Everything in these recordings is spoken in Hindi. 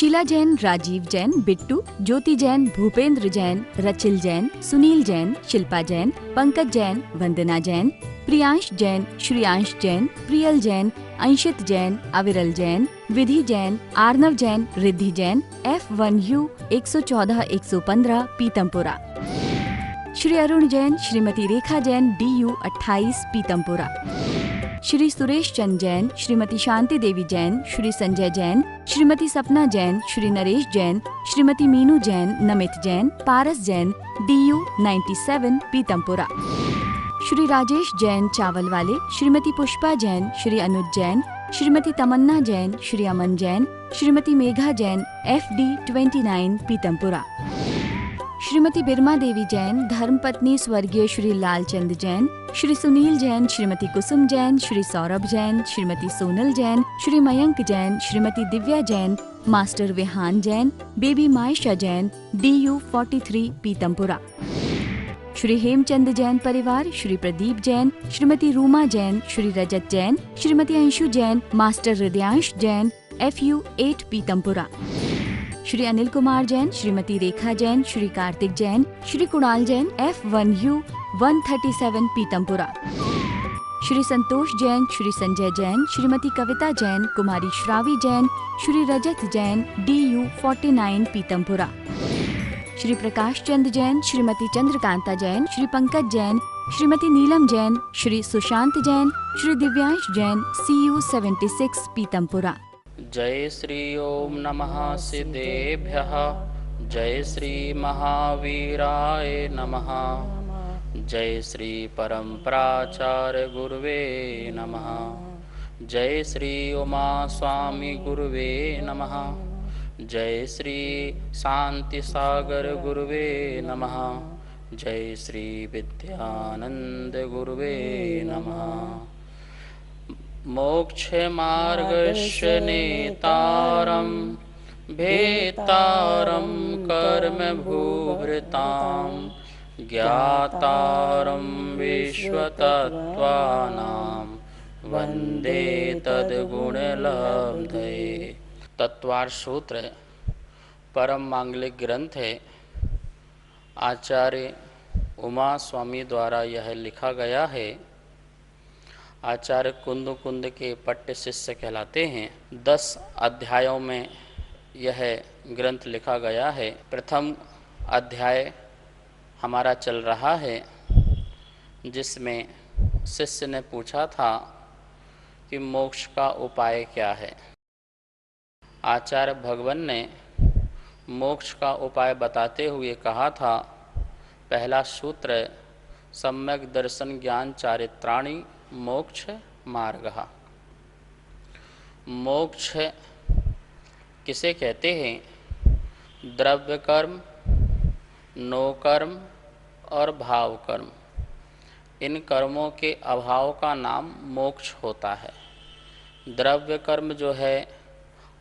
शीला जैन, राजीव जैन, बिट्टू, ज्योति जैन, भूपेंद्र जैन, रचिल जैन, सुनील जैन, शिल्पा जैन, पंकज जैन, वंदना जैन, प्रियांश जैन, श्रियांश जैन, प्रियल जैन, अंशित जैन, अविरल जैन, विधि जैन, आर्नव जैन, रिद्धि जैन, F1U 114-115 पीतमपुरा। श्री अरुण जैन, श्रीमती रेखा जैन, DU 28 पीतमपुरा। श्री सुरेश चंद जैन, श्रीमती शांति देवी जैन, श्री संजय जैन, श्रीमती सपना जैन, श्री नरेश जैन, श्रीमती मीनू जैन, नमित जैन, पारस जैन, DU 97 पीतमपुरा। श्री राजेश जैन चावल वाले, श्रीमती पुष्पा जैन, श्री अनुज जैन, श्रीमती तमन्ना जैन, श्री अमन जैन, श्रीमती मेघा जैन, FD 29 पीतमपुरा। श्रीमती बिरमा देवी जैन, धर्मपत्नी स्वर्गीय Shri Lalchand Jain, Shri Sunil Jain, Shrimati Kusum Jain, Shri Saurabh Jain, Shrimati Sonal Jain, Shri Mayank Jain, Shrimati Divya Jain, master Vihan Jain, baby Maysha Jain, DU 43 Pitampura. Shri Hemchand Jain परिवार, Shri Pradeep Jain, Shrimati Ruma Jain, Shri Rajat Jain, Shrimati Anshu Jain, master Hridayansh Jain, FU 8 Pitampura. Shri Anil Kumar Jain, Shrimati Rekha Jain, Shri Kartik Jain, Shri Kunal Jain, F1U 137 Pitampura. Shri Santosh Jain, Shri Sanjay Jain, Shrimati Kavita Jain, कुमारी श्रावी जैन, श्री रजत जैन, DU 49 पीतमपुरा। श्री प्रकाश चंद जैन, श्रीमती चंद्रकांता जैन, श्री पंकज जैन, श्रीमती नीलम जैन, श्री सुशांत जैन, श्री दिव्यांश जैन, CU 76 पीतमपुरा। जय श्री ओम नमः सिद्धेभ्यः, जय श्री महावीराय नमः, जय श्री परम प्राचार्य गुरुवे नमः, जय श्री उमा स्वामी गुरुवे नमः, जय श्री शांति सागर गुरुवे नमः, जय श्री विद्यानंद गुरुवे नमः। मोक्ष मार्गस्य नेतारं भेतारं कर्म भूभृतां, ज्ञातारं विश्वतत्त्वानां वंदे तद्गुणलब्धये। तत्वार सूत्र परम मांगलिक ग्रंथ है। आचार्य उमा स्वामी द्वारा यह लिखा गया है। आचार्य कुंद के पट्ट शिष्य कहलाते हैं। 10 अध्यायों में यह ग्रंथ लिखा गया है। प्रथम अध्याय हमारा चल रहा है, जिसमें शिष्य ने पूछा था कि मोक्ष का उपाय क्या है। आचार्य भगवान ने मोक्ष का उपाय बताते हुए कहा था, पहला सूत्र सम्यक दर्शन ज्ञान चारित्राणि मोक्ष मार्गः। मोक्ष किसे कहते हैं? द्रव्य कर्म, नो कर्म और भाव कर्म, इन कर्मों के अभाव का नाम मोक्ष होता है। द्रव्य कर्म जो है,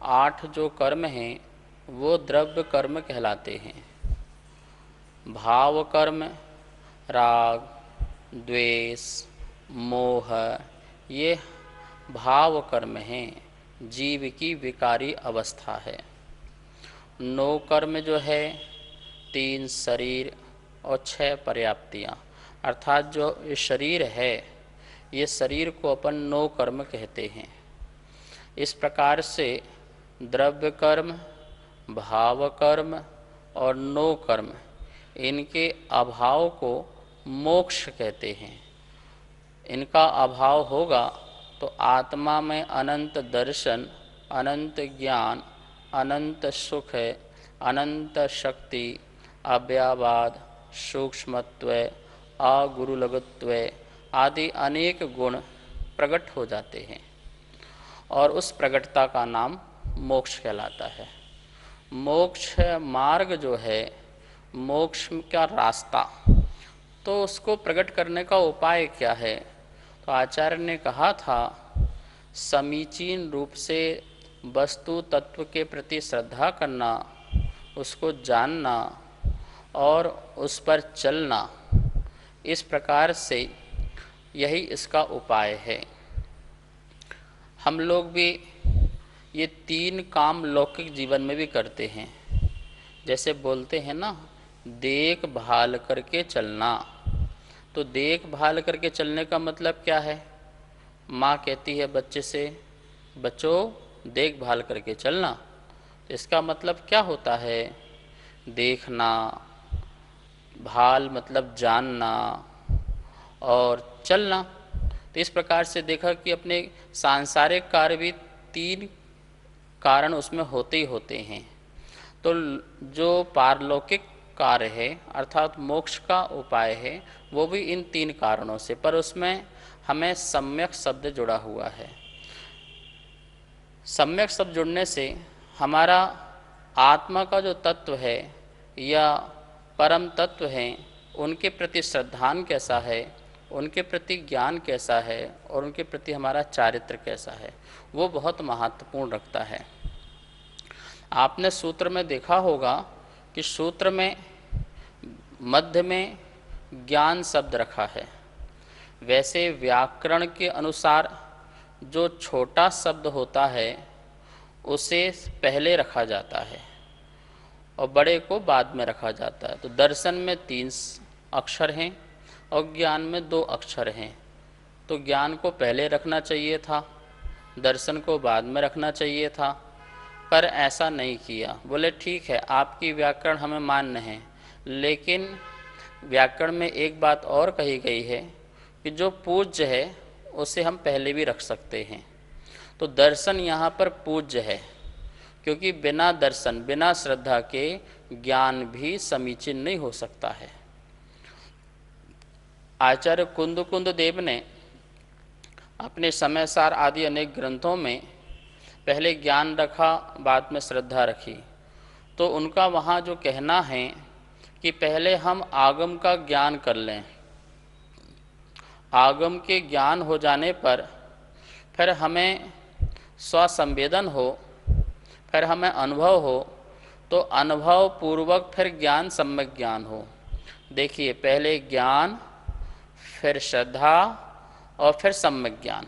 8 जो कर्म हैं वो द्रव्य कर्म कहलाते हैं। भाव कर्म राग, द्वेष, मोह, ये भाव कर्म हैं, जीव की विकारी अवस्था है। नो कर्म जो है 3 शरीर और 6 पर्याप्तियाँ, अर्थात जो ये शरीर है, ये शरीर को अपन नो कर्म कहते हैं। इस प्रकार से द्रव्य कर्म, भाव कर्म और नो कर्म, इनके अभाव को मोक्ष कहते हैं। इनका अभाव होगा तो आत्मा में अनंत दर्शन, अनंत ज्ञान, अनंत सुख, अनंत शक्ति, अव्ययवाद, सूक्ष्मत्व, अगुरुलघुत्व आदि अनेक गुण प्रकट हो जाते हैं और उस प्रकटता का नाम मोक्ष कहलाता है। मोक्ष मार्ग जो है, मोक्ष का रास्ता, तो उसको प्रकट करने का उपाय क्या है? तो आचार्य ने कहा था, समीचीन रूप से वस्तु तत्व के प्रति श्रद्धा करना, उसको जानना और उस पर चलना, इस प्रकार से यही इसका उपाय है। हम लोग भी ये तीन काम लौकिक जीवन में भी करते हैं। जैसे बोलते हैं ना, देखभाल करके चलना। तो देखभाल करके चलने का मतलब क्या है? माँ कहती है बच्चे से, बच्चों देखभाल करके चलना। तो इसका मतलब क्या होता है? देखना, भाल मतलब जानना, और चलना। तो इस प्रकार से देखा कि अपने सांसारिक कार्य भी तीन कारण उसमें होते ही होते हैं। तो जो पारलौकिक कार्य है अर्थात मोक्ष का उपाय है, वो भी इन तीन कारणों से, पर उसमें हमें सम्यक शब्द जुड़ा हुआ है। सम्यक शब्द जुड़ने से हमारा आत्मा का जो तत्व है या परम तत्व है, उनके प्रति श्रद्धान कैसा है, उनके प्रति ज्ञान कैसा है, और उनके प्रति हमारा चारित्र कैसा है, वो बहुत महत्वपूर्ण रखता है। आपने सूत्र में देखा होगा कि सूत्र में मध्य में ज्ञान शब्द रखा है। वैसे व्याकरण के अनुसार जो छोटा शब्द होता है उसे पहले रखा जाता है और बड़े को बाद में रखा जाता है। तो दर्शन में 3 अक्षर हैं और ज्ञान में 2 अक्षर हैं। तो ज्ञान को पहले रखना चाहिए था, दर्शन को बाद में रखना चाहिए था, पर ऐसा नहीं किया। बोले ठीक है, आपकी व्याकरण हमें मान्य है, लेकिन व्याकरण में एक बात और कही गई है कि जो पूज्य है उसे हम पहले भी रख सकते हैं। तो दर्शन यहाँ पर पूज्य है, क्योंकि बिना दर्शन, बिना श्रद्धा के ज्ञान भी समीचीन नहीं हो सकता है। आचार्य कुंद देव ने अपने समयसार आदि अनेक ग्रंथों में पहले ज्ञान रखा, बाद में श्रद्धा रखी। तो उनका वहाँ जो कहना है कि पहले हम आगम का ज्ञान कर लें, आगम के ज्ञान हो जाने पर फिर हमें स्वसंवेदन हो, फिर हमें अनुभव हो, तो अनुभव पूर्वक फिर ज्ञान सम्यक ज्ञान हो। देखिए, पहले ज्ञान, फिर श्रद्धा और फिर सम्यक ज्ञान,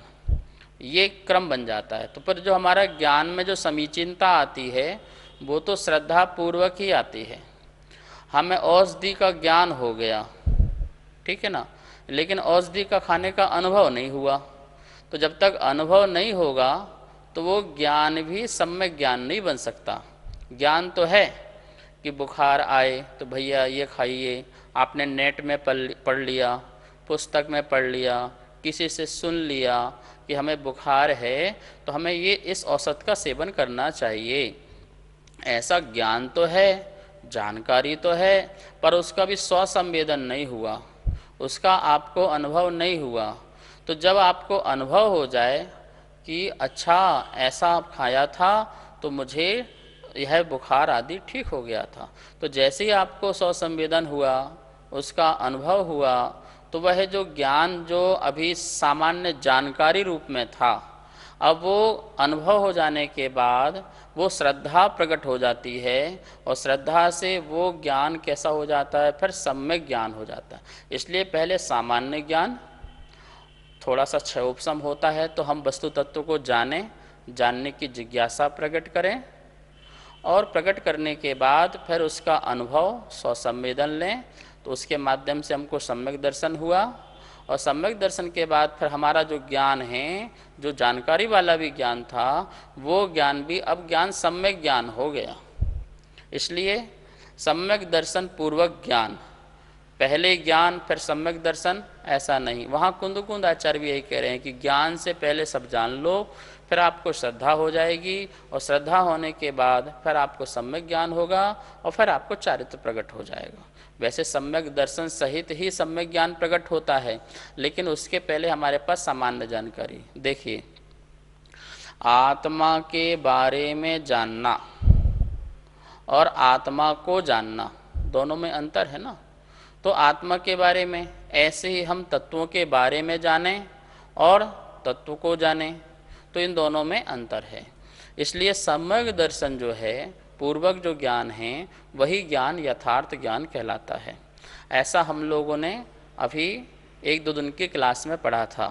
ये क्रम बन जाता है। तो फिर जो हमारा ज्ञान में जो समीचीनता आती है वो तो श्रद्धा पूर्वक ही आती है। हमें औषधि का ज्ञान हो गया, ठीक है ना, लेकिन औषधि का खाने का अनुभव नहीं हुआ। तो जब तक अनुभव नहीं होगा तो वो ज्ञान भी सम्यक ज्ञान नहीं बन सकता। ज्ञान तो है कि बुखार आए तो भैया ये खाइए, आपने नेट में पढ़ लिया, पुस्तक में पढ़ लिया, किसी से सुन लिया कि हमें बुखार है तो हमें ये इस औषध का सेवन करना चाहिए। ऐसा ज्ञान तो है, जानकारी तो है, पर उसका भी स्वसंवेदन नहीं हुआ, उसका आपको अनुभव नहीं हुआ। तो जब आपको अनुभव हो जाए कि अच्छा ऐसा आप खाया था तो मुझे यह बुखार आदि ठीक हो गया था, तो जैसे ही आपको स्वसंवेदन हुआ, उसका अनुभव हुआ, तो वह जो ज्ञान जो अभी सामान्य जानकारी रूप में था, अब वो अनुभव हो जाने के बाद वो श्रद्धा प्रकट हो जाती है, और श्रद्धा से वो ज्ञान कैसा हो जाता है, फिर सम्यक ज्ञान हो जाता है। इसलिए पहले सामान्य ज्ञान, थोड़ा सा क्षयोपशम होता है तो हम वस्तु तत्व को जानें, जानने की जिज्ञासा प्रकट करें, और प्रकट करने के बाद फिर उसका अनुभव स्वसंवेदन लें, तो उसके माध्यम से हमको सम्यक दर्शन हुआ, और सम्यक दर्शन के बाद फिर हमारा जो ज्ञान है, जो जानकारी वाला भी ज्ञान था, वो ज्ञान भी अब ज्ञान सम्यक ज्ञान हो गया। इसलिए सम्यक दर्शन पूर्वक ज्ञान, पहले ज्ञान फिर सम्यक दर्शन, ऐसा नहीं। वहाँ कुंद आचार्य भी यही कह रहे हैं कि ज्ञान से पहले सब जान लो, फिर आपको श्रद्धा हो जाएगी, और श्रद्धा होने के बाद फिर आपको सम्यक ज्ञान होगा, और फिर आपको चारित्र प्रकट हो जाएगा। वैसे सम्यक दर्शन सहित ही सम्यक ज्ञान प्रकट होता है, लेकिन उसके पहले हमारे पास सामान्य जानकारी। देखिए, आत्मा के बारे में जानना और आत्मा को जानना, दोनों में अंतर है ना। तो आत्मा के बारे में ऐसे ही हम तत्वों के बारे में जानें और तत्व को जानें, तो इन दोनों में अंतर है। इसलिए सम्यक दर्शन जो है, पूर्वक जो ज्ञान है, वही ज्ञान यथार्थ ज्ञान कहलाता है। ऐसा हम लोगों ने अभी 1-2 दिन की क्लास में पढ़ा था।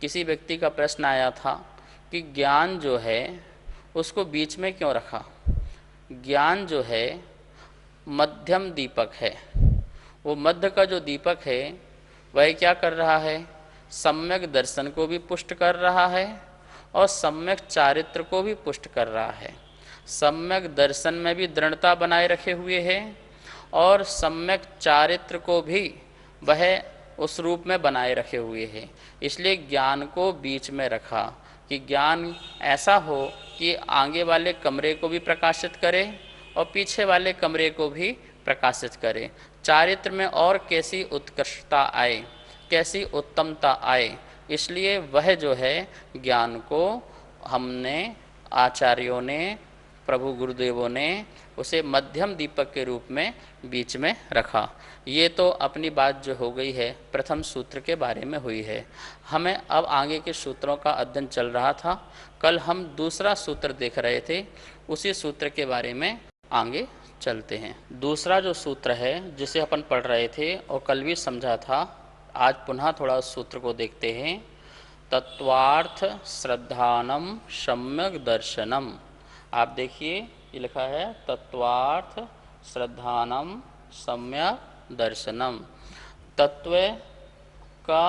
किसी व्यक्ति का प्रश्न आया था कि ज्ञान जो है उसको बीच में क्यों रखा? ज्ञान जो है मध्यम दीपक है। वो मध्य का जो दीपक है वह क्या कर रहा है? सम्यक दर्शन को भी पुष्ट कर रहा है और सम्यक चारित्र को भी पुष्ट कर रहा है। सम्यक दर्शन में भी दृढ़ता बनाए रखे हुए है और सम्यक चारित्र को भी वह उस रूप में बनाए रखे हुए है। इसलिए ज्ञान को बीच में रखा कि ज्ञान ऐसा हो कि आगे वाले कमरे को भी प्रकाशित करे और पीछे वाले कमरे को भी प्रकाशित करे। चारित्र में और कैसी उत्कृष्टता आए, कैसी उत्तमता आए, इसलिए वह जो है ज्ञान को हमने आचार्यों ने, प्रभु गुरुदेवों ने उसे मध्यम दीपक के रूप में बीच में रखा। ये तो अपनी बात जो हो गई है प्रथम सूत्र के बारे में हुई है। हमें अब आगे के सूत्रों का अध्ययन चल रहा था। कल हम दूसरा सूत्र देख रहे थे, उसी सूत्र के बारे में आगे चलते हैं। दूसरा जो सूत्र है जिसे अपन पढ़ रहे थे और कल भी समझा था, आज पुनः थोड़ा उस सूत्र को देखते हैं। तत्वार्थ श्रद्धानम सम्यक दर्शनम। आप देखिए ये लिखा है तत्वार्थ श्रद्धानम सम्यक दर्शनम। तत्व का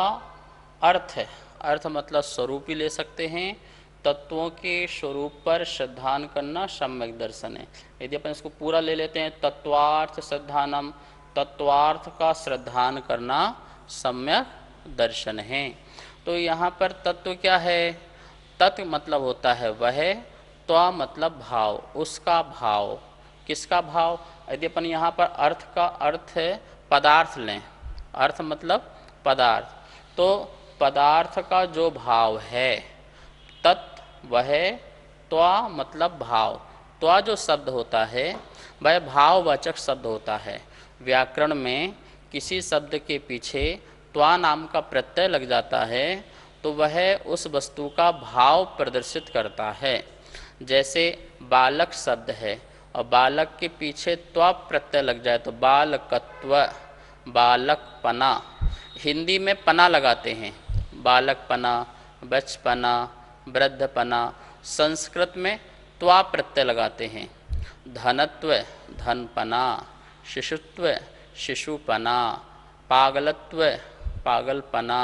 अर्थ है, अर्थ मतलब स्वरूप ही ले सकते हैं। तत्वों के स्वरूप पर श्रद्धान करना सम्यक दर्शन है। यदि अपन इसको पूरा ले लेते हैं, तत्वार्थ श्रद्धानम, तत्वार्थ का श्रद्धान करना सम्यक दर्शन है। तो यहाँ पर तत्व क्या है? तत्व मतलब होता है वह, त्वा मतलब भाव, उसका भाव। किसका भाव? यदि अपन यहाँ पर अर्थ का अर्थ पदार्थ लें, अर्थ मतलब पदार्थ, तो पदार्थ का जो भाव है तत्व वह, त्वा मतलब भाव। त्वा जो शब्द होता है वह भाववाचक शब्द होता है। व्याकरण में किसी शब्द के पीछे त्वा नाम का प्रत्यय लग जाता है तो वह उस वस्तु का भाव प्रदर्शित करता है। जैसे बालक शब्द है और बालक के पीछे त्वा प्रत्यय लग जाए तो बालकत्व, बालकपना। हिंदी में पना लगाते हैं, बालकपना, बचपना, वृद्धपना। संस्कृत में त्वा प्रत्यय लगाते हैं। धनत्व, धनपना, शिशुत्व, शिशुपना, पागलत्व, पागलपना।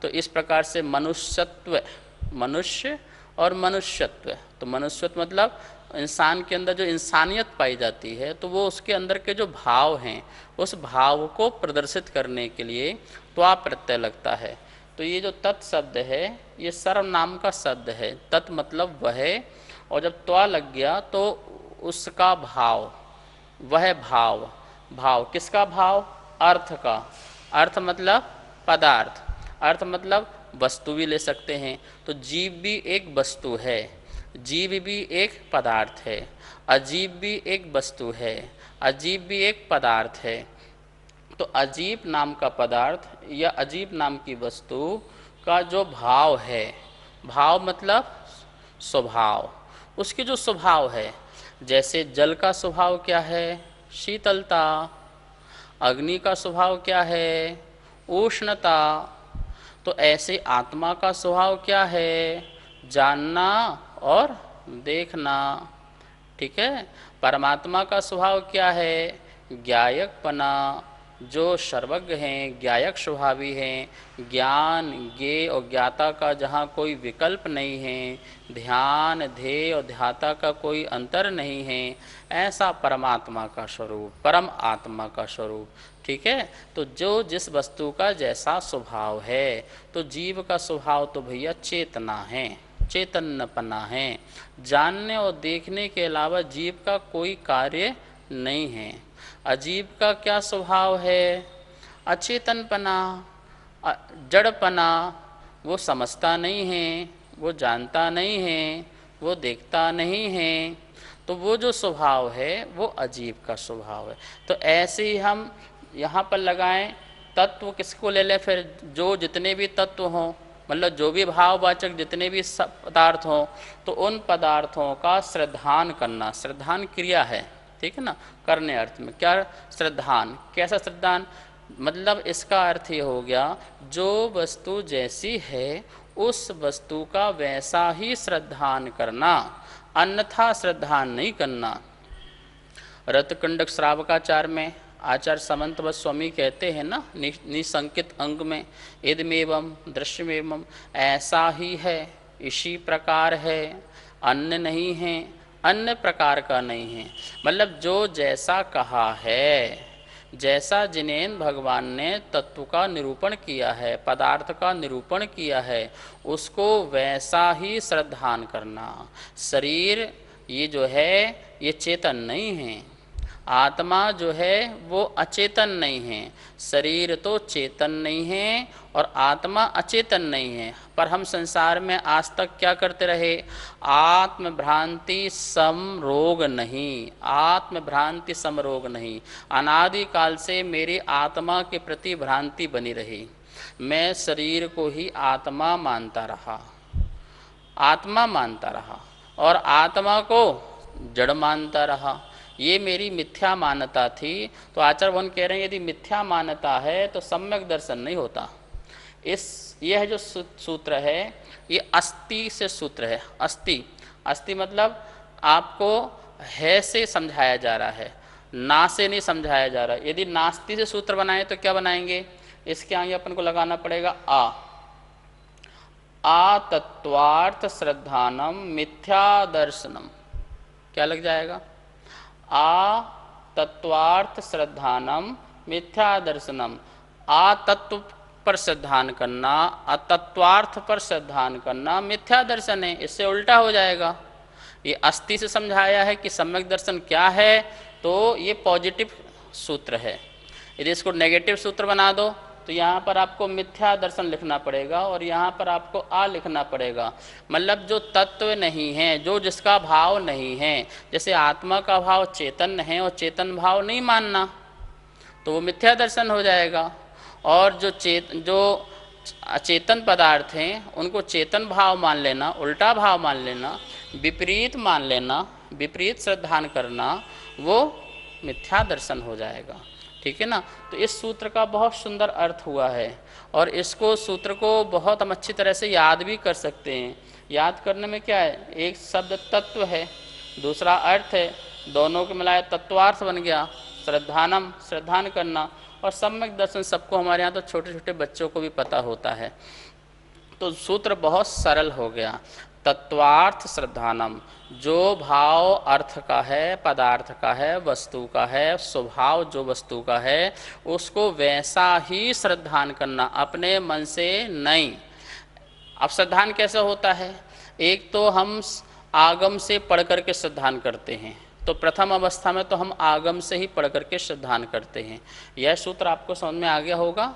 तो इस प्रकार से मनुष्यत्व, मनुष्य और मनुष्यत्व। तो मनुष्यत्व मतलब इंसान के अंदर जो इंसानियत पाई जाती है, तो वो उसके अंदर के जो भाव हैं उस भाव को प्रदर्शित करने के लिए त्वा प्रत्यय लगता है। तो ये जो तत् शब्द है ये सर्वनाम का शब्द है। तत् मतलब वह, और जब त्वा लग गया तो उसका भाव, वह भाव। भाव किसका भाव? अर्थ का। अर्थ मतलब पदार्थ, अर्थ मतलब वस्तु भी ले सकते हैं। तो जीव भी एक वस्तु है, जीव भी एक पदार्थ है, अजीब भी एक वस्तु है, अजीब भी एक पदार्थ है। तो अजीब नाम का पदार्थ या अजीब नाम की वस्तु का जो भाव है, भाव मतलब स्वभाव, उसकी जो स्वभाव है। जैसे जल का स्वभाव क्या है? शीतलता। अग्नि का स्वभाव क्या है? उष्णता। तो ऐसे आत्मा का स्वभाव क्या है? जानना और देखना। ठीक है। परमात्मा का स्वभाव क्या है? ज्ञायकपना। जो सर्वज्ञ हैं, ज्ञायक स्वभावी हैं। ज्ञान, ज्ञेय और ज्ञाता का जहाँ कोई विकल्प नहीं है, ध्यान, ध्येय और ध्याता का कोई अंतर नहीं है, ऐसा परमात्मा का स्वरूप, परम आत्मा का स्वरूप। ठीक है। तो जो जिस वस्तु का जैसा स्वभाव है, तो जीव का स्वभाव तो भैया चेतना है, चैतन्यपना है। जानने और देखने के अलावा जीव का कोई कार्य नहीं है। अजीब का क्या स्वभाव है? अचेतनपना, जड़पना। वो समझता नहीं है, वो जानता नहीं है, वो देखता नहीं है। तो वो जो स्वभाव है वो अजीब का स्वभाव है। तो ऐसे ही हम यहाँ पर लगाएं, तत्व किसको ले लें फिर? जो जितने भी तत्व हों, मतलब जो भी भाववाचक जितने भी पदार्थ हों, तो उन पदार्थों का श्रद्धान करना। श्रद्धान क्रिया है, ठीक है ना, करने अर्थ में। क्या श्रद्धान? कैसा श्रद्धान? मतलब इसका अर्थ ये हो गया, जो वस्तु जैसी है उस वस्तु का वैसा ही श्रद्धान करना। अन्यथा श्रद्धा नहीं करना। रत्नकंडक श्रावकाचार में आचार्य समंतवत स्वामी कहते हैं ना, निसंकित अंग में, इदमेवं दृश्यमेवं, ऐसा ही है, इसी प्रकार है, अन्य नहीं है, अन्य प्रकार का नहीं है। मतलब जो जैसा कहा है, जैसा जिनेन भगवान ने तत्व का निरूपण किया है, पदार्थ का निरूपण किया है, उसको वैसा ही श्रद्धान करना। शरीर ये जो है ये चेतन नहीं है, आत्मा जो है वो अचेतन नहीं है। शरीर तो चेतन नहीं है और आत्मा अचेतन नहीं है। पर हम संसार में आज तक क्या करते रहे? आत्म भ्रांति सम रोग नहीं, आत्म भ्रांति सम रोग नहीं। अनादिकाल से मेरी आत्मा के प्रति भ्रांति बनी रही। मैं शरीर को ही आत्मा मानता रहा, आत्मा मानता रहा और आत्मा को जड़ मानता रहा। ये मेरी मिथ्या मान्यता थी। तो आचार्य भगवान कह रहे हैं यदि मिथ्या मान्यता है तो सम्यक दर्शन नहीं होता। यह जो सूत्र है ये अस्ति से सूत्र है। अस्ति, अस्ति मतलब आपको है से समझाया जा रहा है, ना से नहीं समझाया जा रहा है। यदि नास्ति से सूत्र बनाए तो क्या बनाएंगे? इसके आगे अपन को लगाना पड़ेगा आ तत्वार्थ श्रद्धानम मिथ्या दर्शनम। क्या लग जाएगा? आ तत्वार्थ श्रद्धानम मिथ्या दर्शनम। आ तत्व पर श्रद्धान करना, अतत्वार्थ पर श्रद्धान करना मिथ्या दर्शन है। इससे उल्टा हो जाएगा। ये अस्ति से समझाया है कि सम्यक दर्शन क्या है, तो ये पॉजिटिव सूत्र है। यदि इसको नेगेटिव सूत्र बना दो तो यहाँ पर आपको मिथ्या दर्शन लिखना पड़ेगा और यहाँ पर आपको आ लिखना पड़ेगा। मतलब जो तत्व नहीं है, जो जिसका भाव नहीं है, जैसे आत्मा का भाव चेतन है और चेतन भाव नहीं मानना, तो वो मिथ्या दर्शन हो जाएगा। और जो अचेतन पदार्थ हैं उनको चेतन भाव मान लेना, उल्टा भाव मान लेना, विपरीत मान लेना, विपरीत श्रद्धान करना, वो मिथ्या दर्शन हो जाएगा। ठीक है ना। तो इस सूत्र का बहुत सुंदर अर्थ हुआ है और इसको सूत्र को बहुत हम अच्छी तरह से याद भी कर सकते हैं। याद करने में क्या है, एक शब्द तत्व है, दूसरा अर्थ है, दोनों के मिलाए तत्वार्थ बन गया। श्रद्धानम, श्रद्धान करना, और सम्यक दर्शन सबको हमारे यहाँ तो छोटे छोटे बच्चों को भी पता होता है। तो सूत्र बहुत सरल हो गया। तत्वार्थ श्रद्धानम, जो भाव अर्थ का है, पदार्थ का है, वस्तु का है, स्वभाव जो वस्तु का है, उसको वैसा ही श्रद्धान करना, अपने मन से नहीं। अब श्रद्धान कैसे होता है? एक तो हम आगम से पढ़ करके श्रद्धान करते हैं, तो प्रथम अवस्था में तो हम आगम से ही पढ़ करके श्रद्धान करते हैं। यह सूत्र आपको समझ में आ गया होगा।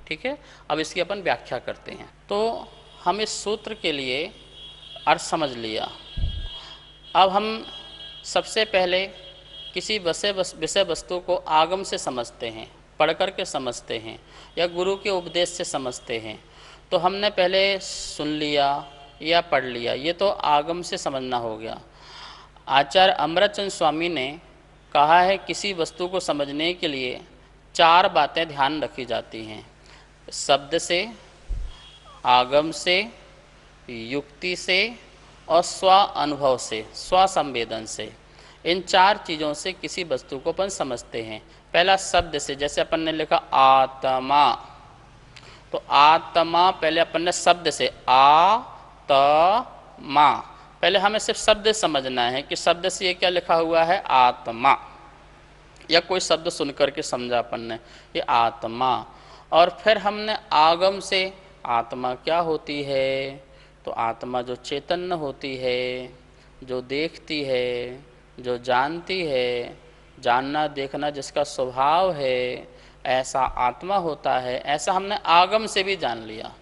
ठीक है, अब इसकी अपन व्याख्या करते हैं। तो हम इस सूत्र के लिए अर्थ समझ लिया। अब हम सबसे पहले किसी विषय वस्तु को आगम से समझते हैं, पढ़ कर के समझते हैं या गुरु के उपदेश से समझते हैं। तो हमने पहले सुन लिया या पढ़ लिया, ये तो आगम से समझना हो गया। आचार्य अमृतचंद स्वामी ने कहा है किसी वस्तु को समझने के लिए 4 बातें ध्यान रखी जाती हैं: शब्द से, आगम से, युक्ति से और स्व अनुभव से, स्व संवेदन से। इन 4 चीज़ों से किसी वस्तु को अपन समझते हैं। पहला शब्द से, जैसे अपन ने लिखा आत्मा, तो आत्मा पहले अपन ने शब्द से आ-त-मा, पहले हमें सिर्फ शब्द समझना है कि शब्द से ये क्या लिखा हुआ है, आत्मा, या कोई शब्द सुन करके समझा अपन ने ये आत्मा। और फिर हमने आगम से आत्मा क्या होती है, तो आत्मा जो चैतन्य होती है, जो देखती है, जो जानती है, जानना देखना जिसका स्वभाव है, ऐसा आत्मा होता है। ऐसा हमने आगम से भी जान लिया,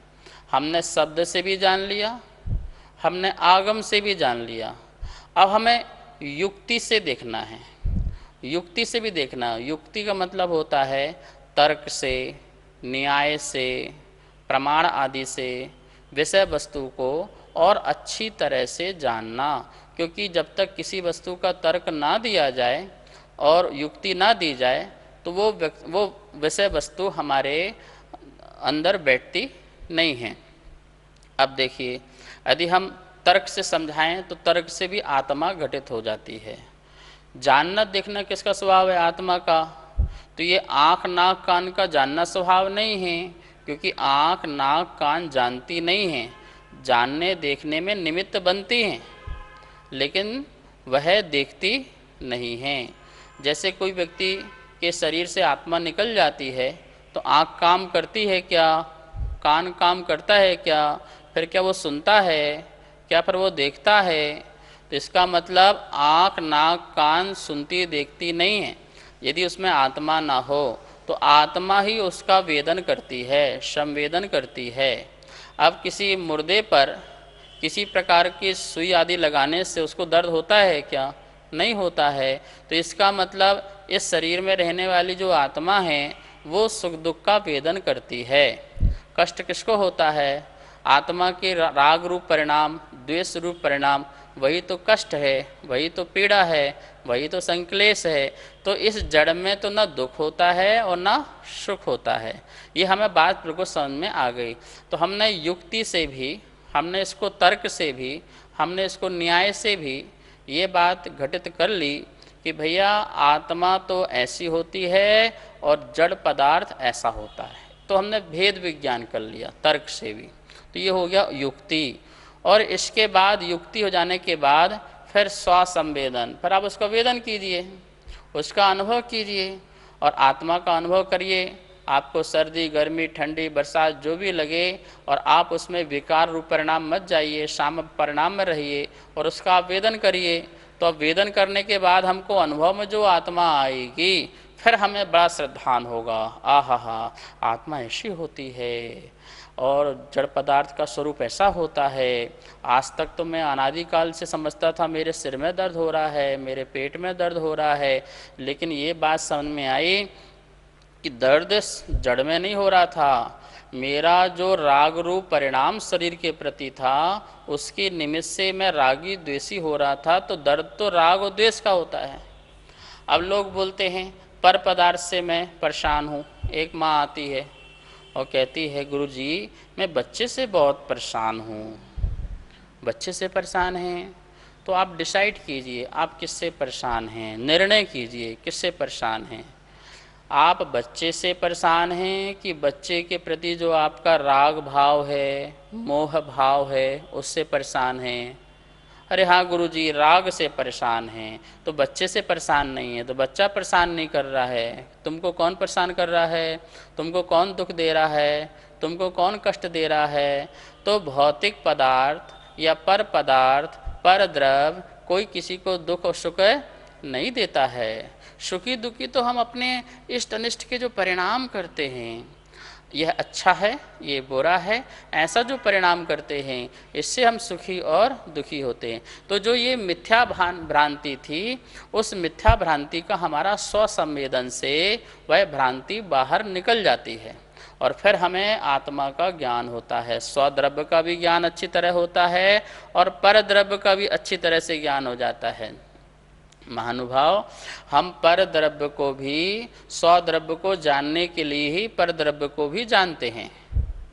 हमने शब्द से भी जान लिया, हमने आगम से भी जान लिया। अब हमें युक्ति से देखना है, युक्ति से भी देखना। युक्ति का मतलब होता है तर्क से, न्याय से, प्रमाण आदि से विषय वस्तु को और अच्छी तरह से जानना। क्योंकि जब तक किसी वस्तु का तर्क ना दिया जाए और युक्ति ना दी जाए तो वो विषय वस्तु हमारे अंदर बैठती नहीं है। अब देखिए, यदि हम तर्क से समझाएं तो तर्क से भी आत्मा घटित हो जाती है। जानना देखना किसका स्वभाव है? आत्मा का। तो ये आँख नाक कान का जानना स्वभाव नहीं है, क्योंकि आँख नाक कान जानती नहीं हैं, जानने देखने में निमित्त बनती हैं, लेकिन वह देखती नहीं हैं। जैसे कोई व्यक्ति के शरीर से आत्मा निकल जाती है तो आँख काम करती है क्या? कान काम करता है क्या? फिर क्या वो सुनता है क्या? फिर वो देखता है? तो इसका मतलब आँख नाक कान सुनती देखती नहीं है। यदि उसमें आत्मा ना हो तो आत्मा ही उसका वेदन करती है, संवेदन करती है। अब किसी मुर्दे पर किसी प्रकार की सुई आदि लगाने से उसको दर्द होता है क्या? नहीं होता है। तो इसका मतलब इस शरीर में रहने वाली जो आत्मा है वो सुख दुख का वेदन करती है। कष्ट किसको होता है? आत्मा के राग रूप परिणाम, द्वेष रूप परिणाम, वही तो कष्ट है, वही तो पीड़ा है, वही तो संक्लेश है। तो इस जड़ में तो ना दुख होता है और ना सुख होता है। ये हमें बात बिल्कुल समझ में आ गई। तो हमने युक्ति से भी, हमने इसको तर्क से भी, हमने इसको न्याय से भी ये बात घटित कर ली कि भैया आत्मा तो ऐसी होती है और जड़ पदार्थ ऐसा होता है। तो हमने भेद विज्ञान कर लिया तर्क से भी। तो ये हो गया युक्ति। और इसके बाद युक्ति हो जाने के बाद फिर स्वसंवेदन, फिर आप उसका वेदन कीजिए, उसका अनुभव कीजिए और आत्मा का अनुभव करिए। आपको सर्दी गर्मी ठंडी बरसात जो भी लगे और आप उसमें विकार रूप परिणाम मत जाइए, शाम परिणाम में रहिए और उसका आप वेदन करिए। तो अब वेदन करने के बाद हमको अनुभव में जो आत्मा आएगी फिर हमें बड़ा श्रद्धान होगा, आहा आत्मा ऐसी होती है और जड़ पदार्थ का स्वरूप ऐसा होता है। आज तक तो मैं अनादिकाल से समझता था मेरे सिर में दर्द हो रहा है, मेरे पेट में दर्द हो रहा है, लेकिन ये बात समझ में आई कि दर्द जड़ में नहीं हो रहा था, मेरा जो राग रूप परिणाम शरीर के प्रति था उसके निमित्त से मैं रागी द्वेषी हो रहा था। तो दर्द तो राग और द्वेष का होता है। अब लोग बोलते हैं पर पदार्थ से मैं परेशान हूँ। एक माँ आती है और कहती है गुरुजी मैं बच्चे से बहुत परेशान हूँ। बच्चे से परेशान हैं तो आप डिसाइड कीजिए आप किससे परेशान हैं, निर्णय कीजिए किससे परेशान हैं। आप बच्चे से परेशान हैं कि बच्चे के प्रति जो आपका राग भाव है, मोह भाव है, उससे परेशान हैं? अरे हाँ गुरुजी राग से परेशान हैं। तो बच्चे से परेशान नहीं है तो बच्चा परेशान नहीं कर रहा है, तुमको कौन परेशान कर रहा है? तुमको कौन दुख दे रहा है? तुमको कौन कष्ट दे रहा है? तो भौतिक पदार्थ या पर पदार्थ, पर द्रव्य कोई किसी को दुख और सुख नहीं देता है। सुखी दुखी तो हम अपने इष्ट अनिष्ट के जो परिणाम करते हैं, यह अच्छा है ये बुरा है, ऐसा जो परिणाम करते हैं इससे हम सुखी और दुखी होते हैं। तो जो ये मिथ्या भ्रांति थी, उस मिथ्या भ्रांति का हमारा स्वसंवेदन से वह भ्रांति बाहर निकल जाती है और फिर हमें आत्मा का ज्ञान होता है। स्वद्रव्य का भी ज्ञान अच्छी तरह होता है और पर द्रव्य का भी अच्छी तरह से ज्ञान हो जाता है। महानुभाव, हम पर द्रव्य को भी स्वद्रव्य को जानने के लिए ही पर द्रव्य को भी जानते हैं।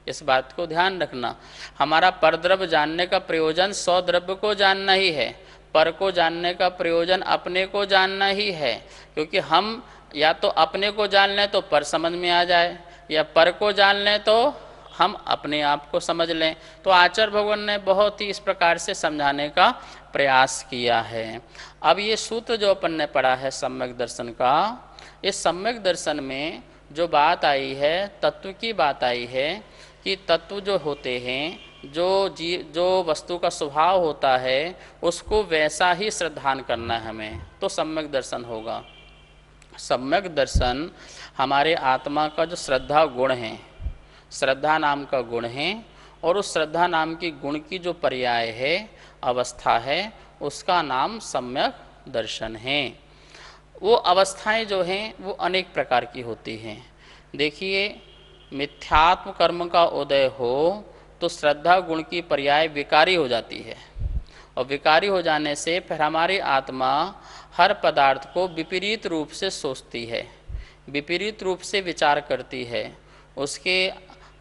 इस बात को ध्यान रखना। हमारा पर द्रव्य जानने का प्रयोजन स्वद्रव्य को जानना ही है, पर को जानने का प्रयोजन अपने को जानना ही है। क्योंकि हम या तो अपने को जान लें तो पर समझ में आ जाए, या पर को जान लें तो हम अपने आप को समझ लें। तो आचार्य भगवान ने बहुत ही इस प्रकार से समझाने का प्रयास किया है। अब ये सूत्र जो अपन ने पढ़ा है सम्यक दर्शन का, इस सम्यक दर्शन में जो बात आई है, तत्व की बात आई है कि तत्व जो होते हैं, जो वस्तु का स्वभाव होता है उसको वैसा ही श्रद्धान करना है हमें, तो सम्यक दर्शन होगा। सम्यक दर्शन हमारे आत्मा का जो श्रद्धा गुण है, श्रद्धा नाम का गुण है, और उस श्रद्धा नाम की गुण की जो पर्याय है, अवस्था है, उसका नाम सम्यक दर्शन है। वो अवस्थाएं जो हैं वो अनेक प्रकार की होती हैं। देखिए, मिथ्यात्म कर्म का उदय हो तो श्रद्धा गुण की पर्याय विकारी हो जाती है, और विकारी हो जाने से फिर हमारी आत्मा हर पदार्थ को विपरीत रूप से सोचती है, विपरीत रूप से विचार करती है। उसके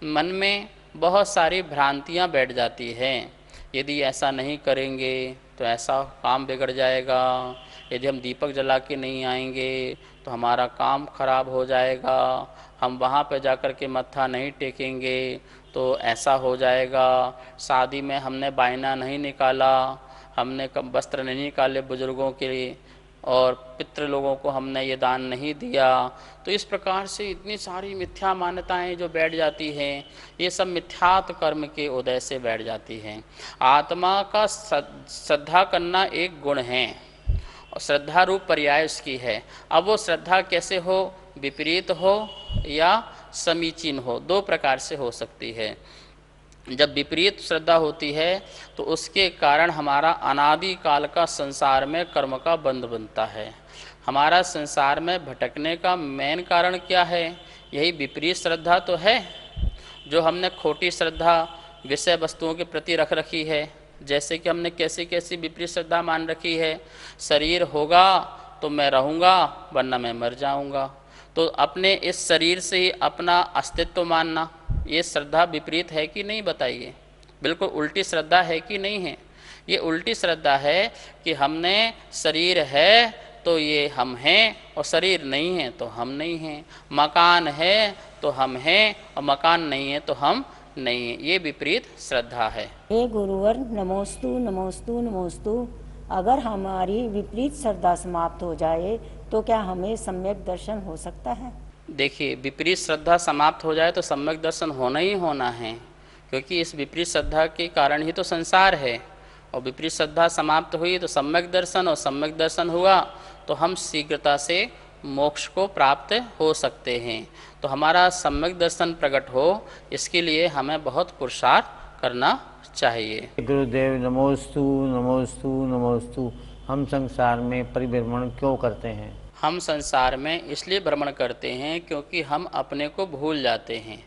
मन में बहुत सारी भ्रांतियां बैठ जाती हैं। यदि ऐसा नहीं करेंगे तो ऐसा काम बिगड़ जाएगा, यदि हम दीपक जला के नहीं आएंगे तो हमारा काम खराब हो जाएगा, हम वहाँ पे जाकर के मत्था नहीं टेकेंगे तो ऐसा हो जाएगा, शादी में हमने बायना नहीं निकाला, हमने कम वस्त्र नहीं निकाले बुजुर्गों के लिए, और पितृ लोगों को हमने ये दान नहीं दिया। तो इस प्रकार से इतनी सारी मिथ्या मान्यताएं जो बैठ जाती हैं, ये सब मिथ्यात्व कर्म के उदय से बैठ जाती हैं। आत्मा का श्रद्धा करना एक गुण है और श्रद्धा रूप पर्याय उसकी है। अब वो श्रद्धा कैसे हो, विपरीत हो या समीचीन हो, दो प्रकार से हो सकती है। जब विपरीत श्रद्धा होती है तो उसके कारण हमारा अनादि काल का संसार में कर्म का बंध बनता है। हमारा संसार में भटकने का मेन कारण क्या है, यही विपरीत श्रद्धा तो है, जो हमने खोटी श्रद्धा विषय वस्तुओं के प्रति रख रखी है। जैसे कि हमने कैसी कैसी विपरीत श्रद्धा मान रखी है, शरीर होगा तो मैं रहूँगा वरना मैं मर जाऊँगा, तो अपने इस शरीर से ही अपना अस्तित्व मानना, ये श्रद्धा विपरीत है कि नहीं बताइए? बिल्कुल उल्टी श्रद्धा है कि नहीं है? ये उल्टी श्रद्धा है कि हमने शरीर है तो ये हम हैं और शरीर नहीं है तो हम नहीं हैं, मकान है तो हम हैं और मकान नहीं है तो हम नहीं हैं, ये विपरीत श्रद्धा है। हे गुरुवर नमोस्तु नमोस्तु नमोस्तु। अगर हमारी विपरीत श्रद्धा समाप्त हो जाए तो क्या हमें सम्यक दर्शन हो सकता है? देखिए, विपरीत श्रद्धा समाप्त हो जाए तो सम्यक दर्शन होना ही होना है, क्योंकि इस विपरीत श्रद्धा के कारण ही तो संसार है, और विपरीत श्रद्धा समाप्त हुई तो सम्यक दर्शन, और सम्यक दर्शन हुआ तो हम शीघ्रता से मोक्ष को प्राप्त हो सकते हैं। तो हमारा सम्यक दर्शन प्रकट हो, इसके लिए हमें बहुत पुरुषार्थ करना चाहिए। गुरुदेव नमोस्तु नमोस्तु नमोस्तु। हम संसार में परिभ्रमण क्यों करते हैं? हम संसार में इसलिए भ्रमण करते हैं क्योंकि हम अपने को भूल जाते हैं।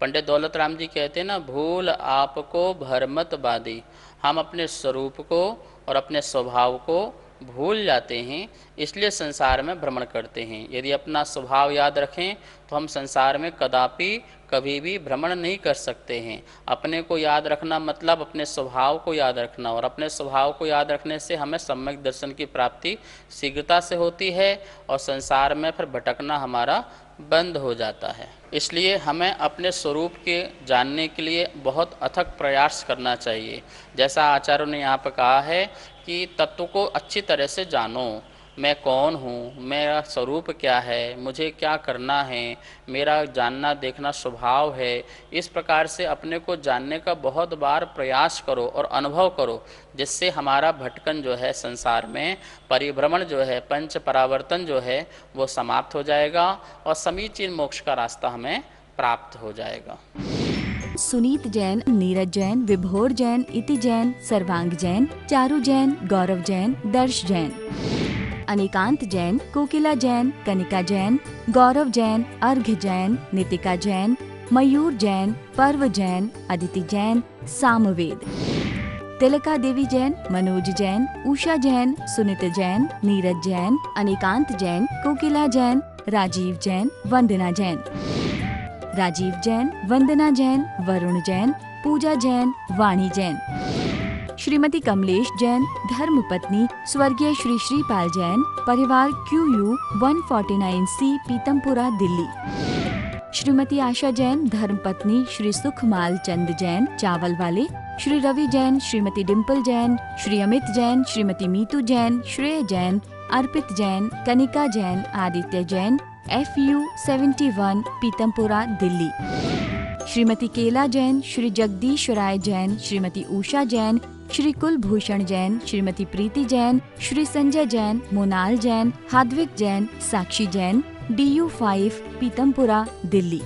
पंडित दौलत राम जी कहते हैं ना, भूल आपको भरमत बादी। हम अपने स्वरूप को और अपने स्वभाव को भूल जाते हैं, इसलिए संसार में भ्रमण करते हैं। यदि अपना स्वभाव याद रखें तो हम संसार में कदापि कभी भी भ्रमण नहीं कर सकते हैं। अपने को याद रखना मतलब अपने स्वभाव को याद रखना, और अपने स्वभाव को याद रखने से हमें सम्यक दर्शन की प्राप्ति शीघ्रता से होती है और संसार में फिर भटकना हमारा बंद हो जाता है। इसलिए हमें अपने स्वरूप के जानने के लिए बहुत अथक प्रयास करना चाहिए। जैसा आचार्यों ने यहाँ पर कहा है कि तत्व को अच्छी तरह से जानो, मैं कौन हूँ, मेरा स्वरूप क्या है, मुझे क्या करना है, मेरा जानना देखना स्वभाव है। इस प्रकार से अपने को जानने का बहुत बार प्रयास करो और अनुभव करो, जिससे हमारा भटकन जो है संसार में, परिभ्रमण जो है, पंच परावर्तन जो है वो समाप्त हो जाएगा और समीचीन मोक्ष का रास्ता हमें प्राप्त हो जाएगा। सुनीत जैन, नीरज जैन, विभोर जैन, इति जैन, सर्वांग जैन, चारू जैन, गौरव जैन, दर्श जैन, अनिकांत जैन, कोकिला जैन, कनिका जैन, गौरव जैन, अर्घ्य जैन, नितिका जैन, मयूर जैन, पर्व जैन, अदिति जैन, सामवेद, तिलका देवी जैन, मनोज जैन, उषा जैन, सुनीत जैन, नीरज जैन, अनिकांत जैन, कोकिला जैन, राजीव जैन, वंदना जैन, राजीव जैन, वंदना जैन, वरुण जैन, पूजा जैन, वाणी जैन, श्रीमती कमलेश जैन, धर्मपत्नी स्वर्गीय श्री श्रीपाल जैन, परिवार QU 149C, पीतमपुरा, दिल्ली, श्रीमती आशा जैन, धर्मपत्नी श्री सुखमाल चंद जैन, चावल वाले, श्री रवि जैन, श्रीमती डिम्पल जैन, श्री अमित जैन, श्रीमती मीतू जैन, श्रेय जैन, अर्पित जैन, कनिका जैन, आदित्य जैन, FU 71, पीतमपुरा, दिल्ली, श्रीमती केला जैन, श्री जगदीश राय जैन, श्रीमती उषा जैन, श्री कुलभूषण जैन, श्रीमती प्रीति जैन, श्री संजय जैन, मोनाल जैन, हाद्विक जैन, साक्षी जैन, DU 5, पीतमपुरा, दिल्ली,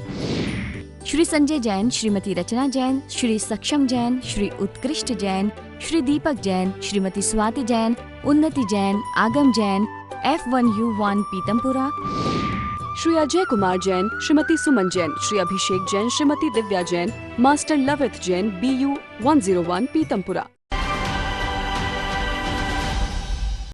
श्री संजय जैन, श्रीमती रचना जैन, श्री सक्षम जैन, श्री उत्कृष्ट जैन, श्री दीपक जैन, श्रीमती स्वाति जैन, उन्नति जैन, आगम जैन, F1U1, पीतमपुरा, श्री अजय कुमार जैन, श्रीमती सुमन जैन, श्री अभिषेक जैन, श्रीमती दिव्या जैन, मास्टर लवित जैन, BU 101, पीतमपुरा।